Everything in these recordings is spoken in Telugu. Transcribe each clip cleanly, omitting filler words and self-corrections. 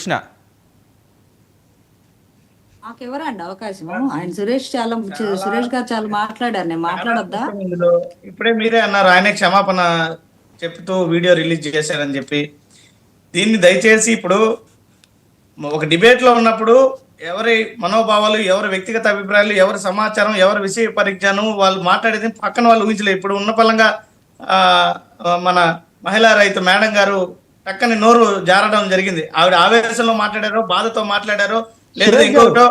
ప్రశ్న. నాకెవరండి అవకాశం? ఆయన సురేష్ గారు చాలా మాట్లాడారు, నేను మాట్లాడొద్దా? ఇప్పుడే మీరే అన్నారు ఆయన క్షమాపణ చెప్తూ వీడియో రిలీజ్ చేశారని చెప్పి. దీన్ని దయచేసి ఇప్పుడు ఒక డిబేట్ లో ఉన్నప్పుడు ఎవరి మనోభావాలు, ఎవరి వ్యక్తిగత అభిప్రాయాలు, ఎవరి సమాచారం, ఎవరి విషయ పరిజ్ఞానం వాళ్ళు మాట్లాడేది పక్కన వాళ్ళు ఊహించలేదు. ఇప్పుడు ఉన్న పలంగా మన మహిళా రైతు మేడం గారు పక్కన నోరు జారడం జరిగింది. ఆవిడ ఆవేశంలో మాట్లాడారో, బాధతో మాట్లాడారో, లేదా ఇంకొకటో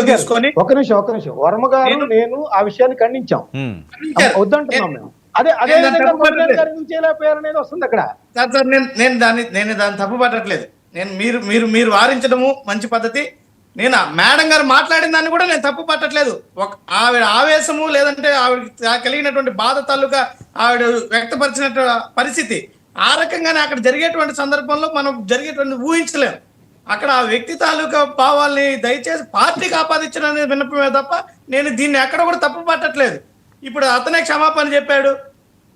తీసుకొని. ఒక నిమిషం వర్మ గారు నేను ఆ విషయాన్ని ఖండించాం, వద్దంటున్నాం మేము. అదే చేయలేకపోయారనేది వస్తుంది అక్కడ. సార్ నేను దాన్ని తప్పు పట్టట్లేదు. మీరు వారించడము మంచి పద్ధతి. నేను మేడం గారు మాట్లాడిన దాన్ని కూడా నేను తప్పు పట్టట్లేదు. ఆవిడ ఆవేశము లేదంటే ఆవిడ కలిగినటువంటి బాధ తాలూకా ఆవిడ వ్యక్తపరిచిన పరిస్థితి ఆ రకంగానే అక్కడ జరిగేటువంటి సందర్భంలో మనం జరిగేటువంటి ఊహించలేము. అక్కడ ఆ వ్యక్తి తాలూకా భావాల్ని దయచేసి పార్టీకి ఆపాదించడం విన్నపమే తప్ప నేను దీన్ని ఎక్కడ కూడా తప్పు పట్టట్లేదు. ఇప్పుడు అతనే క్షమాపణ చెప్పాడు.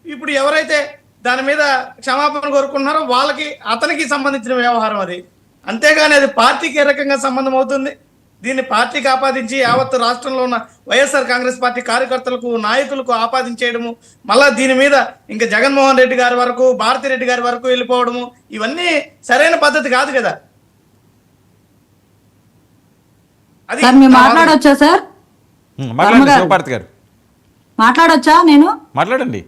ఇప్పుడు ఎవరైతే దాని మీద క్షమాపణ కోరుకుంటున్నారో వాళ్ళకి అతనికి సంబంధించిన వ్యవహారం అది. అంతేగాని అది పార్టీకి ఏ రకంగా సంబంధం అవుతుంది? దీన్ని పార్టీకి ఆపాదించి యావత్తు రాష్ట్రంలో ఉన్న వైఎస్ఆర్ కాంగ్రెస్ పార్టీ కార్యకర్తలకు, నాయకులకు ఆపాదించేయడము, మళ్ళా దీని మీద ఇంకా జగన్మోహన్ రెడ్డి గారి వరకు, భారతిరెడ్డి గారి వరకు వెళ్ళిపోవడము, ఇవన్నీ సరైన పద్ధతి కాదు కదా. అది మాట్లాడొచ్చా సార్? మాట్లాడొచ్చా? నేను మాట్లాడండి.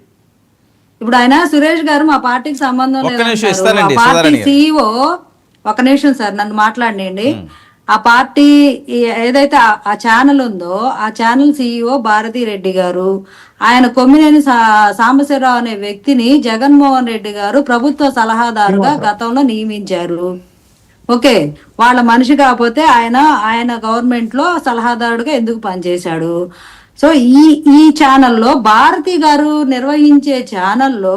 ఇప్పుడు ఆయన సురేష్ గారు మా పార్టీకి సంబంధం లేదు, పార్టీ సిఇఓ. ఒక నిమిషం సార్, నన్ను మాట్లాడండి. ఆ పార్టీ ఏదైతే ఆ ఛానల్ ఉందో ఆ ఛానల్ సిఇఓ భారతీ రెడ్డి గారు, ఆయన కొమ్మినేని సాంబశివరావు అనే వ్యక్తిని జగన్మోహన్ రెడ్డి గారు ప్రభుత్వ సలహాదారుగా గతంలో నియమించారు. ఓకే, వాళ్ళ మనిషి కాకపోతే ఆయన గవర్నమెంట్ లో సలహాదారుడుగా ఎందుకు పనిచేశాడు? సో ఈ ఛానల్లో భారతి గారు నిర్వహించే ఛానల్లో